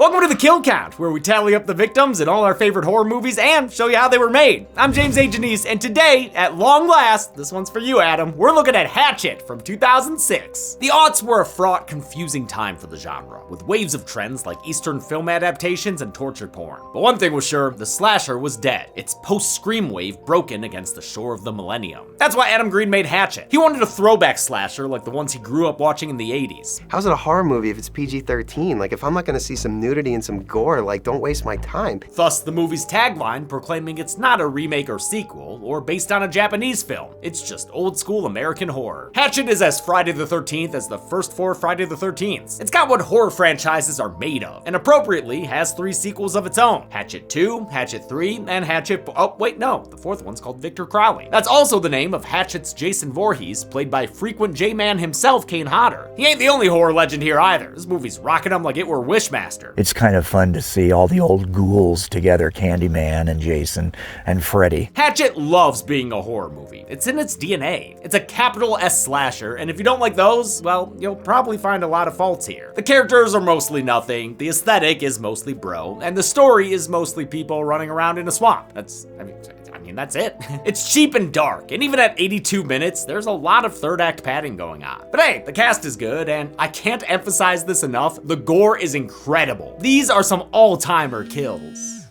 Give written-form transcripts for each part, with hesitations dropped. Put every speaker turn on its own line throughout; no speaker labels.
Welcome to the Kill Count, where we tally up the victims in all our favorite horror movies and show you how they were made. I'm James A. Janice, and today, at long last, this one's for you, Adam, we're looking at Hatchet from 2006. The aughts were a fraught, confusing time for the genre, with waves of trends like Eastern film adaptations and torture porn. But one thing was sure, the slasher was dead. Its post-Scream wave broken against the shore of the millennium. That's why Adam Green made Hatchet. He wanted a throwback slasher like the ones he grew up watching in the 80s.
How's it a horror movie if it's PG-13? Like, if I'm not gonna see some nudity and some gore, like, don't waste my time.
Thus, the movie's tagline proclaiming it's not a remake or sequel, or based on a Japanese film. It's just old-school American horror. Hatchet is as Friday the 13th as the first 4 Friday the 13ths. It's got what horror franchises are made of, and appropriately has 3 sequels of its own. Hatchet 2, Hatchet 3, and Hatchet... Oh, wait, no. The 4th one's called Victor Crowley. That's also the name of Hatchet's Jason Voorhees, played by frequent J-Man himself, Kane Hodder. He ain't the only horror legend here either. This movie's rocking him like it were Wishmaster.
It's kind of fun to see all the old ghouls together, Candyman and Jason and Freddy.
Hatchet loves being a horror movie. It's in its DNA. It's a capital S slasher, and if you don't like those, well, you'll probably find a lot of faults here. The characters are mostly nothing, the aesthetic is mostly bro, and the story is mostly people running around in a swamp. That's it. It's cheap and dark, and even at 82 minutes, there's a lot of third act padding going on. But hey, the cast is good, and I can't emphasize this enough, the gore is incredible. These are some all-timer kills.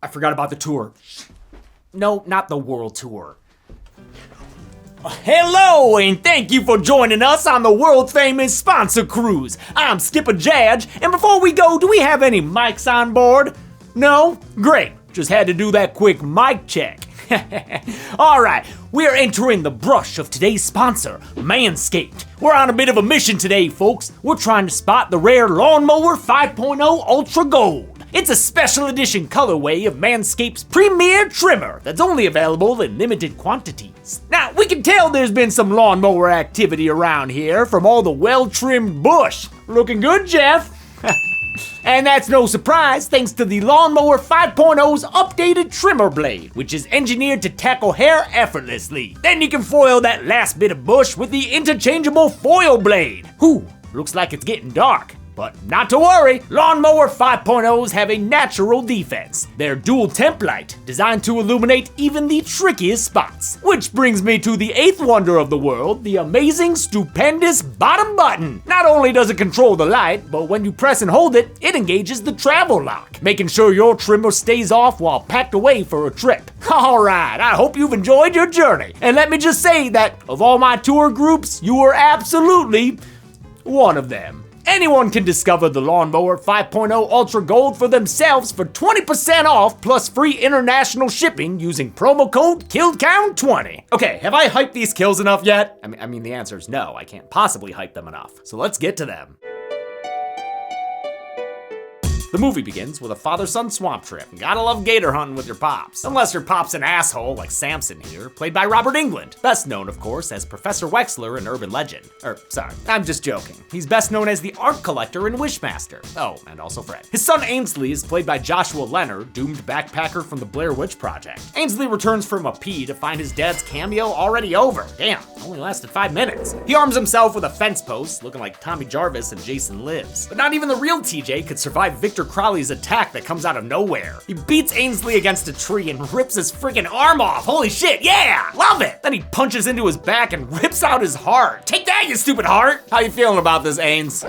I forgot about the tour. No, not the world tour. Hello, and thank you for joining us on the world-famous sponsor cruise. I'm Skipper Jadge, and before we go, do we have any mics on board? No? Great. Just had to do that quick mic check. All right, we're entering the brush of today's sponsor, Manscaped. We're on a bit of a mission today, folks. We're trying to spot the rare Lawnmower 5.0 Ultra Gold. It's a special edition colorway of Manscaped's premier trimmer that's only available in limited quantities. Now, we can tell there's been some lawnmower activity around here from all the well-trimmed bush. Looking good, Jeff? And that's no surprise thanks to the Lawnmower 5.0's updated trimmer blade, which is engineered to tackle hair effortlessly. Then you can foil that last bit of bush with the interchangeable foil blade. Whew, looks like it's getting dark. But not to worry, Lawnmower 5.0s have a natural defense. They're dual temp light, designed to illuminate even the trickiest spots. Which brings me to the 8th wonder of the world, the amazing, stupendous bottom button. Not only does it control the light, but when you press and hold it, it engages the travel lock, making sure your trimmer stays off while packed away for a trip. Alright, I hope you've enjoyed your journey. And let me just say that of all my tour groups, you are absolutely one of them. Anyone can discover the Lawnmower 5.0 Ultra Gold for themselves for 20% off plus free international shipping using promo code KILLCOUNT20. Okay, have I hyped these kills enough yet? I mean, the answer is no, I can't possibly hype them enough. So let's get to them. The movie begins with a father-son swamp trip. Gotta love gator hunting with your pops. Unless your pop's an asshole like Samson here, played by Robert Englund. Best known, of course, as Professor Wexler in Urban Legend. Sorry, I'm just joking. He's best known as the art collector in Wishmaster. Oh, and also Fred. His son Ainsley is played by Joshua Leonard, doomed backpacker from the Blair Witch Project. Ainsley returns from a pee to find his dad's cameo already over. Damn, only lasted 5 minutes. He arms himself with a fence post, looking like Tommy Jarvis and Jason Lives. But not even the real TJ could survive Victor Crowley's attack that comes out of nowhere. He beats Ainsley against a tree and rips his freaking arm off. Holy shit, yeah! Love it! Then he punches into his back and rips out his heart. Take that, you stupid heart! How you feeling about this, Ains?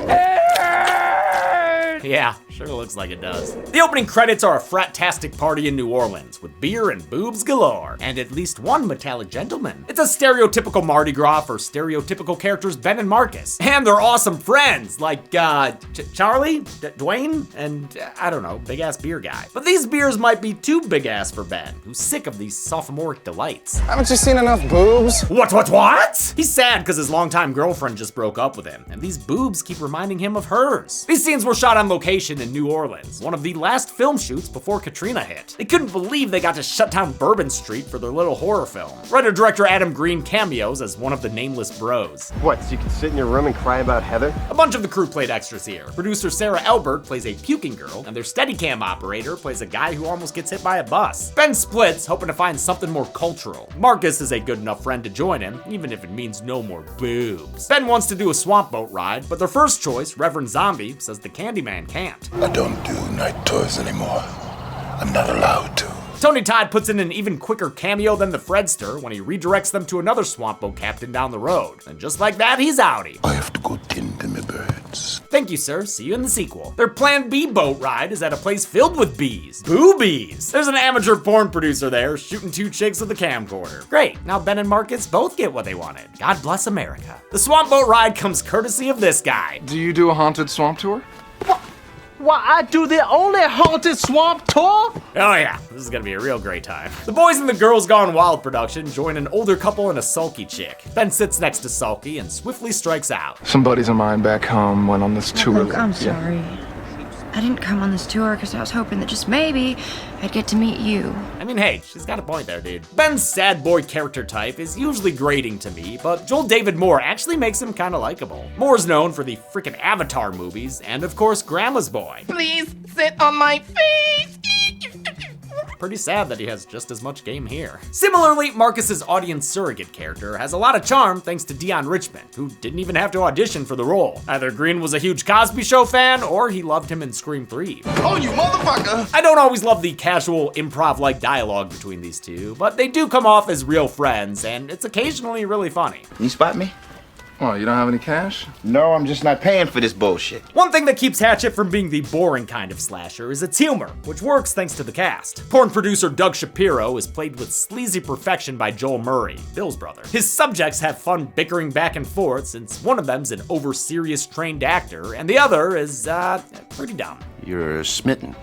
Yeah, sure looks like it does. The opening credits are a frat-tastic party in New Orleans with beer and boobs galore, and at least one metallic gentleman. It's a stereotypical Mardi Gras for stereotypical characters Ben and Marcus. And they're awesome friends, like Charlie, Dwayne, and I don't know, big-ass beer guy. But these beers might be too big-ass for Ben, who's sick of these sophomoric delights.
Haven't you seen enough boobs?
What? He's sad because his longtime girlfriend just broke up with him, and these boobs keep reminding him of hers. These scenes were shot on location in in New Orleans, one of the last film shoots before Katrina hit. They couldn't believe they got to shut down Bourbon Street for their little horror film. Writer-director Adam Green cameos as one of the nameless bros.
What, so you can sit in your room and cry about Heather?
A bunch of the crew played extras here. Producer Sarah Elbert plays a puking girl, and their Steadicam operator plays a guy who almost gets hit by a bus. Ben splits, hoping to find something more cultural. Marcus is a good enough friend to join him, even if it means no more boobs. Ben wants to do a swamp boat ride, but their first choice, Reverend Zombie, says the Candyman can't.
I don't do night tours anymore. I'm not allowed to.
Tony Todd puts in an even quicker cameo than the Fredster when he redirects them to another swamp boat captain down the road. And just like that, he's outie.
I have to go tend to my birds.
Thank you, sir. See you in the sequel. Their Plan B boat ride is at a place filled with bees. Boobies. There's an amateur porn producer there shooting two chicks with a camcorder. Great. Now Ben and Marcus both get what they wanted. God bless America. The swamp boat ride comes courtesy of this guy.
Do you do a haunted swamp tour?
Why, I do the only haunted swamp tour?
Oh yeah, this is gonna be a real great time. The Boys and the Girls Gone Wild production join an older couple and a sulky chick. Ben sits next to Sulky and swiftly strikes out.
Some buddies of mine back home went on this tour.
Look, I'm sorry. I didn't come on this tour because I was hoping that just maybe I'd get to meet you.
I mean, hey, she's got a point there, dude. Ben's sad boy character type is usually grating to me, but Joel David Moore actually makes him kinda likable. Moore's known for the freaking Avatar movies, and of course, Grandma's Boy.
Please sit on my face.
Pretty sad that he has just as much game here. Similarly, Marcus's audience surrogate character has a lot of charm thanks to Dion Richmond, who didn't even have to audition for the role. Either Green was a huge Cosby Show fan, or he loved him in Scream 3.
Oh, you motherfucker!
I don't always love the casual, improv-like dialogue between these two, but they do come off as real friends, and it's occasionally really funny.
You spot me?
Oh, you don't have any cash?
No, I'm just not paying for this bullshit.
One thing that keeps Hatchet from being the boring kind of slasher is its humor, which works thanks to the cast. Porn producer Doug Shapiro is played with sleazy perfection by Joel Murray, Bill's brother. His subjects have fun bickering back and forth since one of them's an over-serious trained actor and the other is, pretty dumb.
You're smitten.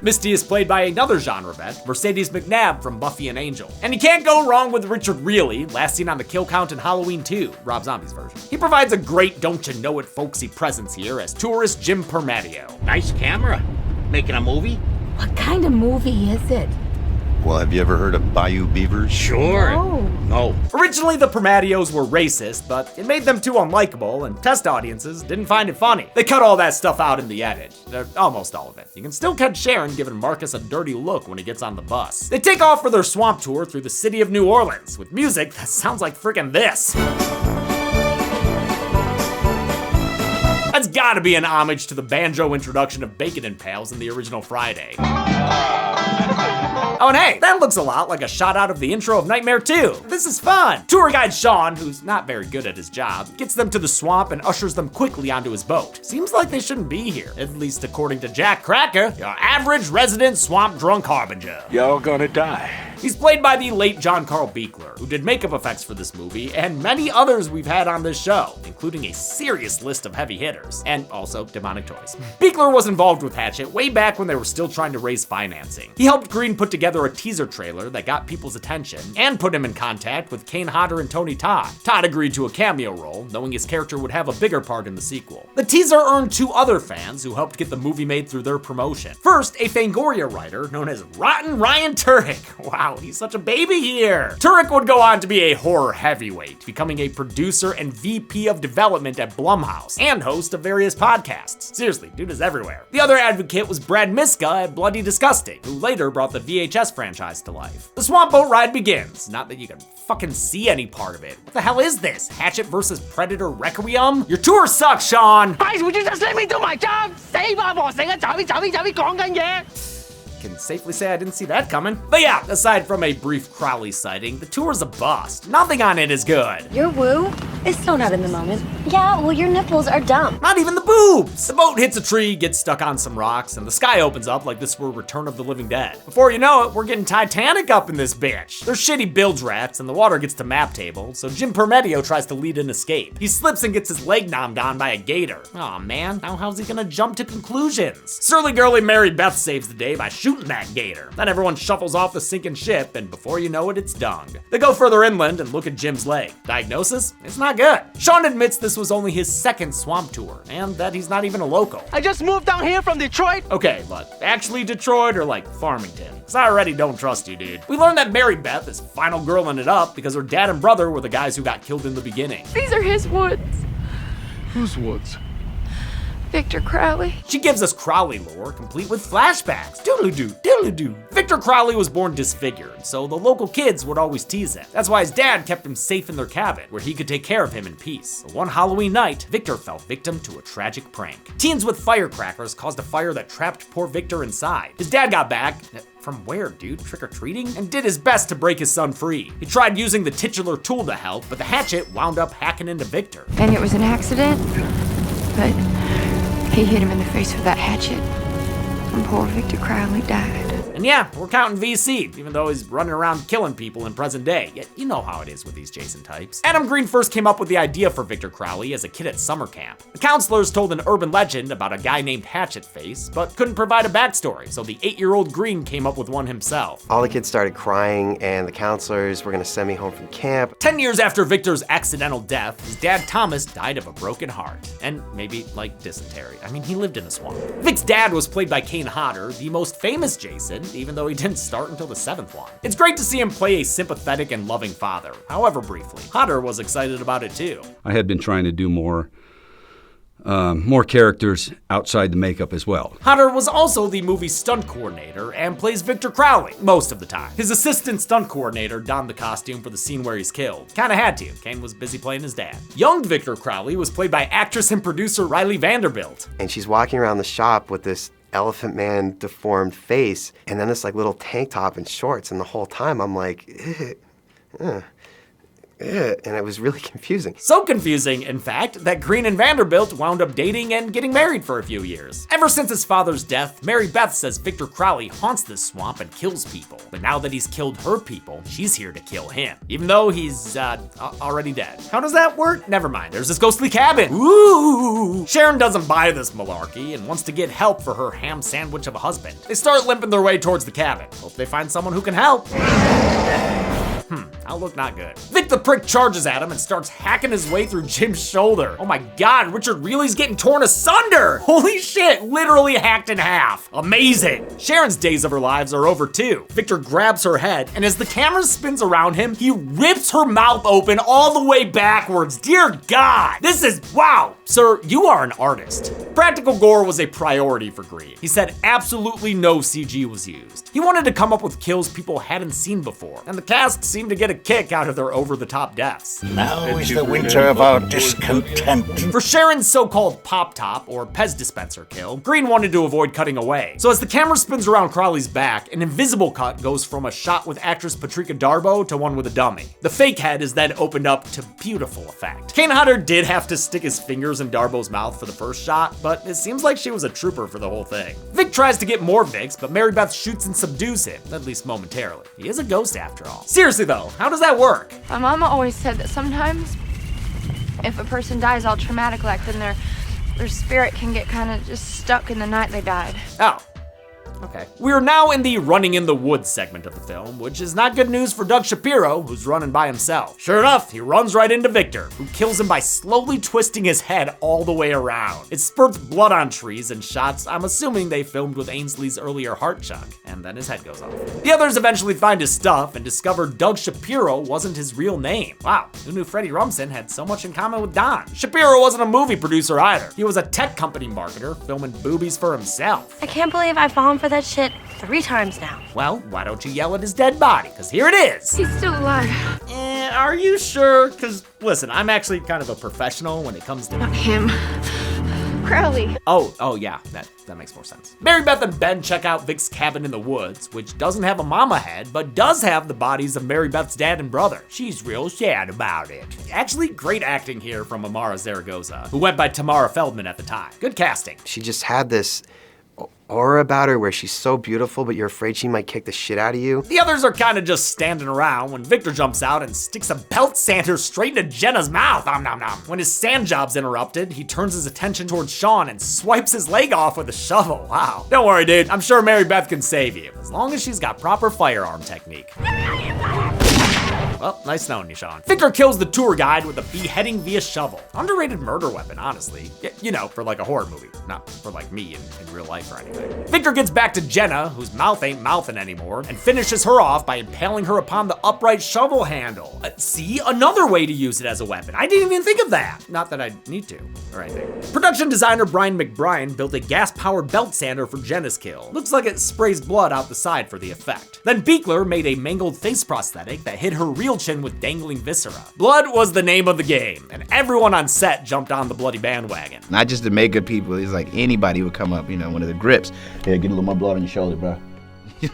Misty is played by another genre vet, Mercedes McNabb from Buffy and Angel. And you can't go wrong with Richard Reilly, last seen on the kill count in Halloween 2, Rob Zombie's version. He provides a great don't-you-know-it folksy presence here as tourist Jim Permatteo.
Nice camera. Making a movie?
What kind of movie is it?
Well, have you ever heard of Bayou Beavers?
Sure. No.
Originally, the Permatteos were racist, but it made them too unlikable, and test audiences didn't find it funny. They cut all that stuff out in the edit. Almost all of it. You can still catch Sharon giving Marcus a dirty look when he gets on the bus. They take off for their swamp tour through the city of New Orleans, with music that sounds like freaking this. That's gotta be an homage to the banjo introduction of Bacon and Pals in the original Friday. Oh, and hey, that looks a lot like a shot out of the intro of Nightmare 2. This is fun. Tour guide Sean, who's not very good at his job, gets them to the swamp and ushers them quickly onto his boat. Seems like they shouldn't be here, at least according to Jack Cracker, your average resident swamp drunk harbinger.
Y'all gonna die.
He's played by the late John Carl Buechler, who did makeup effects for this movie, and many others we've had on this show, including a serious list of heavy hitters, and also demonic toys. Buechler was involved with Hatchet way back when they were still trying to raise financing. He helped Green put together a teaser trailer that got people's attention, and put him in contact with Kane Hodder and Tony Todd. Todd agreed to a cameo role, knowing his character would have a bigger part in the sequel. The teaser earned two other fans who helped get the movie made through their promotion. First, a Fangoria writer known as Rotten Ryan Turek. Wow, he's such a baby here. Turek would go on to be a horror heavyweight, becoming a producer and VP of development at Blumhouse, and host of various podcasts. Seriously, dude is everywhere. The other advocate was Brad Miska at Bloody Disgusting, who later brought the VHS franchise to life. The swamp boat ride begins. Not that you can fucking see any part of it. What the hell is this? Hatchet versus Predator Requiem? Your tour sucks, Sean!
Guys, would you just let me do my job?
Can safely say I didn't see that coming. But yeah, aside from a brief Crowley sighting, the tour's a bust. Nothing on it is good.
Your woo is so not in the moment. Yeah, well, your nipples are dumb.
Not even the boobs! The boat hits a tree, gets stuck on some rocks, and the sky opens up like this were Return of the Living Dead. Before you know it, we're getting Titanic up in this bitch. There's shitty bilge rats, and the water gets to map table, so Jim Permatteo tries to lead an escape. He slips and gets his leg nommed on by a gator. Aw man, now how's he gonna jump to conclusions? Surly girly Mary Beth saves the day by shooting shooting that gator. Then everyone shuffles off the sinking ship, and before you know it, it's dung. They go further inland and look at Jim's leg. Diagnosis? It's not good. Sean admits this was only his second swamp tour, and that he's not even a local.
I just moved down here from Detroit.
Okay, but actually Detroit or like Farmington? Because I already don't trust you, dude. We learned that Mary Beth is final girling it up because her dad and brother were the guys who got killed in the beginning.
These are his woods.
Whose woods?
Victor Crowley.
She gives us Crowley lore, complete with flashbacks. Doodle-doo, doodle-doo. Victor Crowley was born disfigured, so the local kids would always tease him. That's why his dad kept him safe in their cabin, where he could take care of him in peace. But one Halloween night, Victor fell victim to a tragic prank. Teens with firecrackers caused a fire that trapped poor Victor inside. His dad got back. From where, dude? Trick-or-treating? And did his best to break his son free. He tried using the titular tool to help, but the hatchet wound up hacking into Victor.
And it was an accident, but he hit him in the face with that hatchet. And poor Victor Crowley died.
And yeah, we're counting VC, even though he's running around killing people in present day. Yet you know how it is with these Jason types. Adam Green first came up with the idea for Victor Crowley as a kid at summer camp. The counselors told an urban legend about a guy named Hatchet Face, but couldn't provide a backstory, so the 8-year-old Green came up with one himself.
All the kids started crying, and the counselors were gonna send me home from camp.
10 years after Victor's accidental death, his dad Thomas died of a broken heart. And maybe, like, dysentery. I mean, he lived in a swamp. Vic's dad was played by Kane Hodder, the most famous Jason, even though he didn't start until the 7th one. It's great to see him play a sympathetic and loving father, however briefly. Hodder was excited about it too.
I had been trying to do more characters outside the makeup as well.
Hodder was also the movie's stunt coordinator and plays Victor Crowley most of the time. His assistant stunt coordinator donned the costume for the scene where he's killed. Kinda had to. Kane was busy playing his dad. Young Victor Crowley was played by actress and producer Riley Vanderbilt.
And she's walking around the shop with this Elephant Man deformed face, and then this like little tank top and shorts, and the whole time I'm like, and it was really confusing.
So confusing, in fact, that Green and Vanderbilt wound up dating and getting married for a few years. Ever since his father's death, Mary Beth says Victor Crowley haunts this swamp and kills people. But now that he's killed her people, she's here to kill him, even though he's already dead. How does that work? Never mind, there's this ghostly cabin. Ooh! Sharon doesn't buy this malarkey and wants to get help for her ham sandwich of a husband. They start limping their way towards the cabin. Hope they find someone who can help. Outlook not good. Vic the Prick charges at him and starts hacking his way through Jim's shoulder. Oh my god, Richard Reilly's getting torn asunder! Holy shit, literally hacked in half. Amazing. Sharon's days of her lives are over too. Victor grabs her head, and as the camera spins around him, he rips her mouth open all the way backwards. Dear God, this is, wow. Sir, you are an artist. Practical gore was a priority for Green. He said absolutely no CG was used. He wanted to come up with kills people hadn't seen before, and the cast seemed to get a kick out of their over-the-top deaths.
Now is the winter of our discontent.
For Sharon's so-called pop top or Pez dispenser kill, Green wanted to avoid cutting away. So as the camera spins around Crowley's back, an invisible cut goes from a shot with actress Patrika Darbo to one with a dummy. The fake head is then opened up to beautiful effect. Kane Hodder did have to stick his fingers in Darbo's mouth for the first shot, but it seems like she was a trooper for the whole thing. Vic tries to get more Vics, but Mary Beth shoots and subdues him, at least momentarily. He is a ghost after all. Seriously though, how does that work?
My mama always said that sometimes if a person dies all traumatic like, then their spirit can get kind of just stuck in the night they died.
Oh. Okay. We are now in the running in the woods segment of the film, which is not good news for Doug Shapiro, who's running by himself. Sure enough, he runs right into Victor, who kills him by slowly twisting his head all the way around. It spurts blood on trees and shots I'm assuming they filmed with Ainsley's earlier heart chunk, and then his head goes off. The others eventually find his stuff and discover Doug Shapiro wasn't his real name. Wow, who knew Freddie Rumsen had so much in common with Don? Shapiro wasn't a movie producer either. He was a tech company marketer, filming boobies for himself.
I can't believe I've fallen for that shit 3 times now.
Well, why don't you yell at his dead body? Because here it is.
He's still alive.
Are you sure? Because, listen, I'm actually kind of a professional when it comes to...
Not him. Crowley.
Oh yeah, that makes more sense. Mary Beth and Ben check out Vic's cabin in the woods, which doesn't have a mama head, but does have the bodies of Mary Beth's dad and brother. She's real sad about it. Actually, great acting here from Amara Zaragoza, who went by Tamara Feldman at the time. Good casting.
She just had this aura about her where she's so beautiful, but you're afraid she might kick the shit out of you.
The others are kind of just standing around when Victor jumps out and sticks a belt sander straight into Jenna's mouth. Nom nom nom. When his sand job's interrupted, he turns his attention towards Sean and swipes his leg off with a shovel. Wow. Don't worry, dude. I'm sure Mary Beth can save you, as long as she's got proper firearm technique. Well, nice knowing you, Sean. Victor kills the tour guide with a beheading via shovel. Underrated murder weapon, honestly. You know, for like a horror movie, not for like me in real life or anything. Victor gets back to Jenna, whose mouth ain't mouthin' anymore, and finishes her off by impaling her upon the upright shovel handle. See, another way to use it as a weapon. I didn't even think of that. Not that I need to, or anything. Production designer Brian McBride built a gas-powered belt sander for Jenna's kill. Looks like it sprays blood out the side for the effect. Then Beekler made a mangled face prosthetic that hid her real chin with dangling viscera. Blood was the name of the game, and everyone on set jumped on the bloody bandwagon.
Not just the makeup people, it's like anybody would come up, you know, one of the grips. Yeah, get a little more blood on your shoulder, bro.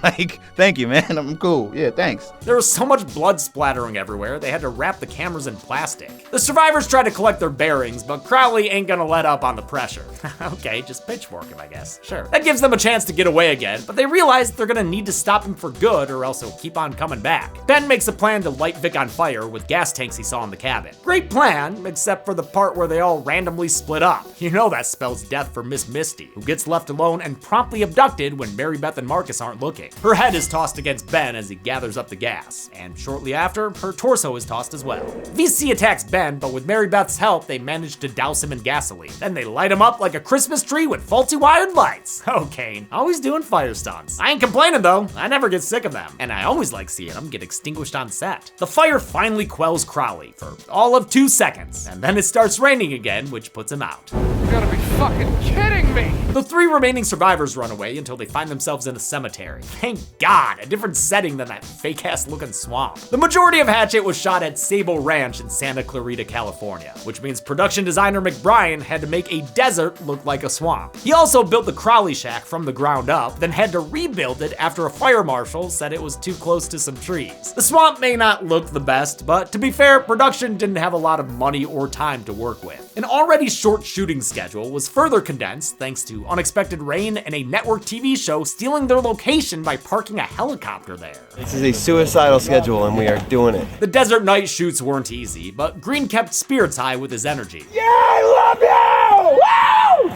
Like, thank you, man, I'm cool. Yeah, thanks.
There was so much blood splattering everywhere, they had to wrap the cameras in plastic. The survivors tried to collect their bearings, but Crowley ain't gonna let up on the pressure. Okay, just pitchfork him, I guess. Sure. That gives them a chance to get away again, but they realize they're gonna need to stop him for good or else he'll keep on coming back. Ben makes a plan to light Vic on fire with gas tanks he saw in the cabin. Great plan, except for the part where they all randomly split up. You know that spells death for Miss Misty, who gets left alone and promptly abducted when Mary Beth and Marcus aren't looking. Her head is tossed against Ben as he gathers up the gas, and shortly after, her torso is tossed as well. VC attacks Ben, but with Mary Beth's help, they manage to douse him in gasoline. Then they light him up like a Christmas tree with faulty wired lights. Oh, Kane, always doing fire stunts. I ain't complaining though, I never get sick of them, and I always like seeing them get extinguished on set. The fire finally quells Crowley for all of 2 seconds, and then it starts raining again, which puts him out.
You gotta be fucking kidding me!
The 3 remaining survivors run away until they find themselves in a cemetery. Thank God, a different setting than that fake-ass looking swamp. The majority of Hatchet was shot at Sable Ranch in Santa Clarita, California, which means production designer McBride had to make a desert look like a swamp. He also built the Crowley shack from the ground up, then had to rebuild it after a fire marshal said it was too close to some trees. The swamp may not look the best, but to be fair, production didn't have a lot of money or time to work with. An already short shooting schedule was further condensed thanks to unexpected rain and a network TV show stealing their location by parking a helicopter there.
This is a suicidal schedule and we are doing it.
The desert night shoots weren't easy, but Green kept spirits high with his energy.
Yeah, I love you! Woo!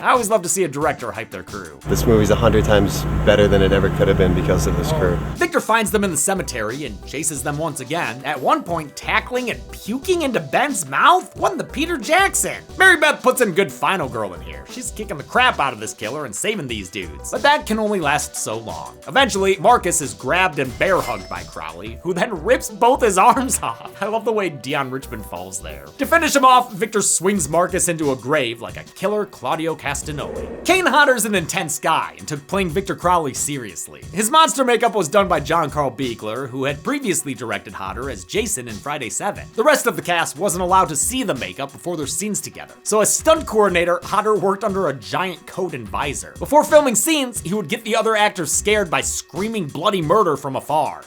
I always love to see a director hype their crew.
This movie's 100 times better than it ever could have been because of this crew.
Victor finds them in the cemetery and chases them once again, at one point tackling and puking into Ben's mouth? What in the Peter Jackson? Mary Beth puts in good final girl in here. She's kicking the crap out of this killer and saving these dudes. But that can only last so long. Eventually, Marcus is grabbed and bear hugged by Crowley, who then rips both his arms off. I love the way Dion Richmond falls there. To finish him off, Victor swings Marcus into a grave like a killer Claudio Castagnoli. Kane Hodder's an intense guy and took playing Victor Crowley seriously. His monster makeup was done by John Carl Beekler, who had previously directed Hodder as Jason in Friday 7. The rest of the cast wasn't allowed to see the makeup before their scenes together. So as stunt coordinator, Hodder worked under a giant coat and visor. Before filming scenes, he would get the other actors scared by screaming bloody murder from afar.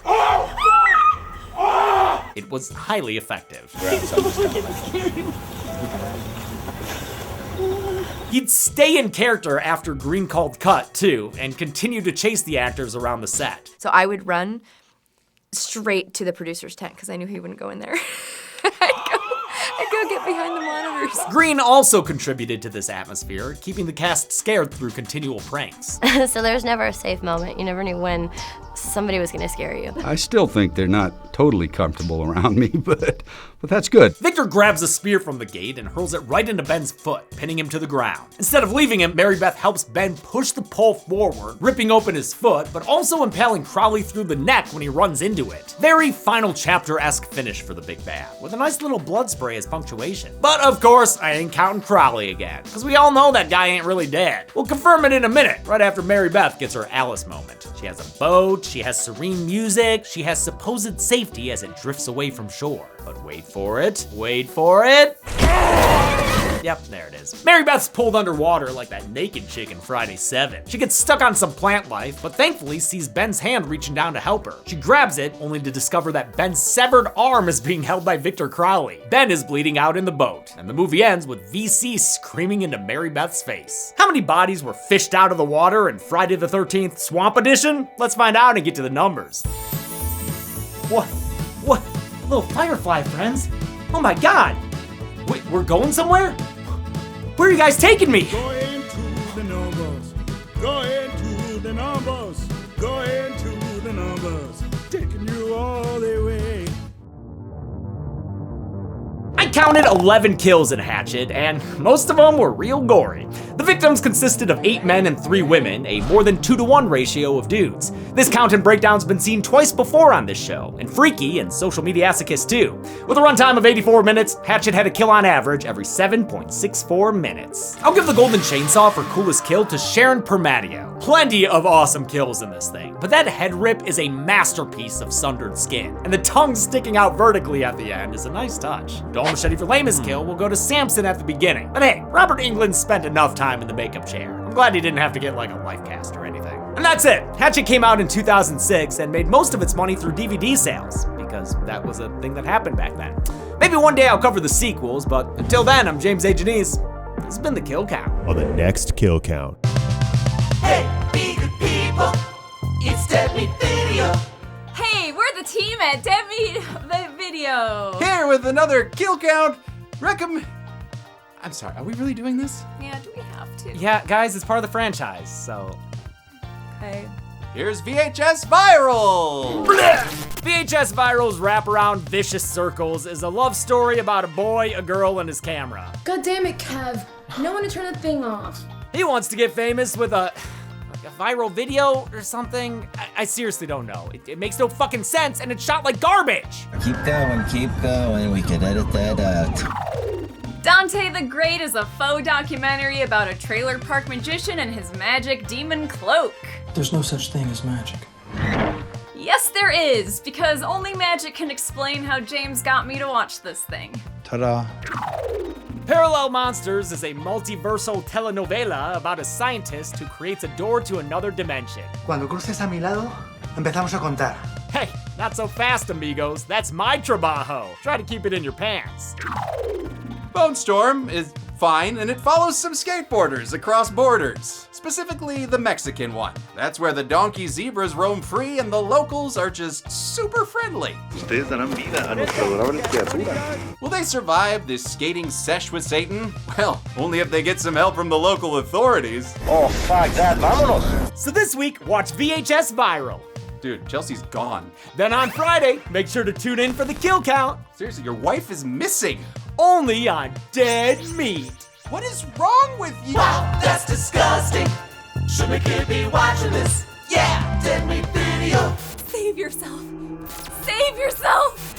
It was highly effective. He'd stay in character after Green called cut, too, and continue to chase the actors around the set.
So I would run straight to the producer's tent because I knew he wouldn't go in there. I'd go get behind the monitors.
Green also contributed to this atmosphere, keeping the cast scared through continual pranks.
So there's never a safe moment. You never knew when somebody was gonna scare you.
I still think they're not totally comfortable around me, but that's good.
Victor grabs a spear from the gate and hurls it right into Ben's foot, pinning him to the ground. Instead of leaving him, Mary Beth helps Ben push the pole forward, ripping open his foot, but also impaling Crowley through the neck when he runs into it. Very final chapter-esque finish for the big bad, with a nice little blood spray as punctuation. But of course, I ain't counting Crowley again, because we all know that guy ain't really dead. We'll confirm it in a minute, right after Mary Beth gets her Alice moment. She has a boat, she has serene music, she has supposed safety as it drifts away from shore. But wait for it, Yep, there it is. Mary Beth's pulled underwater like that naked chick in Friday 7. She gets stuck on some plant life, but thankfully sees Ben's hand reaching down to help her. She grabs it, only to discover that Ben's severed arm is being held by Victor Crowley. Ben is bleeding out in the boat, and the movie ends with VC screaming into Mary Beth's face. How many bodies were fished out of the water in Friday the 13th Swamp Edition? Let's find out and get to the numbers. What? Little firefly friends? Oh my god! Wait, we're going somewhere? Where are you guys taking me?
Go into the numbers. Go into the numbers. Go into the numbers. Taking you all the way.
I counted 11 kills in Hatchet, and most of them were real gory. The victims consisted of 8 men and 3 women, a more than 2-to-1 ratio of dudes. This count and breakdown's been seen twice before on this show, and Freaky and Social Mediassicus too. With a runtime of 84 minutes, Hatchet had a kill on average every 7.64 minutes. I'll give the golden chainsaw for coolest kill to Sharon Permadio. Plenty of awesome kills in this thing, but that head rip is a masterpiece of sundered skin, and the tongue sticking out vertically at the end is a nice touch. Dull Machete for lamest kill will go to Samson at the beginning. But hey, Robert Englund spent enough time in the makeup chair. I'm glad he didn't have to get like a life cast or anything. And that's it. Hatchet came out in 2006 and made most of its money through DVD sales, because that was a thing that happened back then. Maybe one day I'll cover the sequels, but until then, I'm James A. Janice. This has been the Kill Count.
On the next Kill Count.
Hey, be good people. It's Dead Meat Video.
Hey, we're the team at Dead Meat Video.
Here with another Kill Count. I'm sorry, are we really doing this?
Yeah, do we have to?
Yeah, guys, it's part of the franchise, so.
Okay.
Here's VHS Viral!
VHS Viral's wraparound vicious circles is a love story about a boy, a girl, and his camera.
God damn it, Kev. No one to turn the thing off.
He wants to get famous with a viral video or something. I seriously don't know. It makes no fucking sense, and it's shot like garbage.
Keep going, we can edit that out.
Dante the Great is a faux documentary about a trailer park magician and his magic demon cloak.
There's no such thing as magic.
Yes, there is, because only magic can explain how James got me to watch this thing.
Ta-da.
Parallel Monsters is a multiversal telenovela about a scientist who creates a door to another dimension.
Cuando cruces a mi lado, empezamos a contar.
Hey, not so fast, amigos. That's my trabajo. Try to keep it in your pants.
Bone Storm is fine, and it follows some skateboarders across borders. Specifically, the Mexican one. That's where the donkey zebras roam free and the locals are just super friendly.
Ustedes darán vida a nuestra adorable criatura.
Will they survive this skating sesh with Satan? Well, only if they get some help from the local authorities.
Oh, fuck that, vámonos!
So this week, watch VHS Viral.
Dude, Chelsea's gone.
Then on Friday, make sure to tune in for the Kill Count.
Seriously, your wife is missing.
Only on Dead Meat.
What is wrong with you?
Wow, that's disgusting. Should my kid be watching this? Yeah, Dead Meat Video.
Save yourself. Save yourself.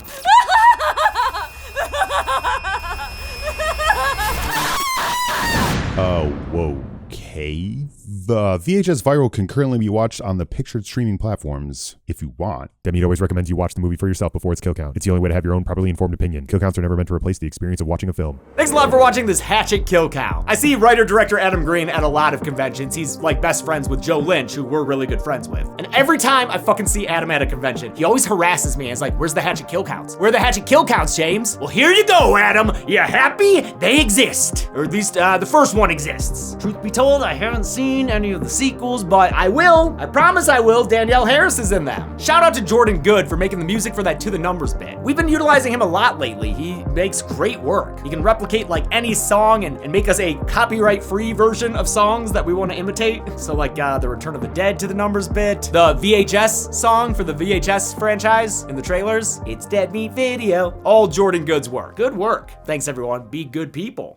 Okay. The VHS Viral can currently be watched on the pictured streaming platforms if you want. Dead Meat always recommends you watch the movie for yourself before its Kill Count. It's the only way to have your own properly informed opinion. Kill Counts are never meant to replace the experience of watching a film.
Thanks a lot for watching this Hatchet Kill Count. I see writer-director Adam Green at a lot of conventions. He's like best friends with Joe Lynch, who we're really good friends with. And every time I fucking see Adam at a convention, he always harasses me and is like, where's the Hatchet Kill Counts? Where are the Hatchet Kill Counts, James? Well, here you go, Adam. You happy? They exist. Or at least the first one exists. Truth be told, I haven't seen any of the sequels, but I will. I promise I will. Danielle Harris is in them. Shout out to Jordan Good for making the music for that To The Numbers bit. We've been utilizing him a lot lately. He makes great work. He can replicate like any song and make us a copyright-free version of songs that we want to imitate. So like the Return of the Dead To The Numbers bit, the VHS song for the VHS franchise in the trailers. It's Dead Meat Video. All Jordan Good's work. Good work. Thanks everyone. Be good people.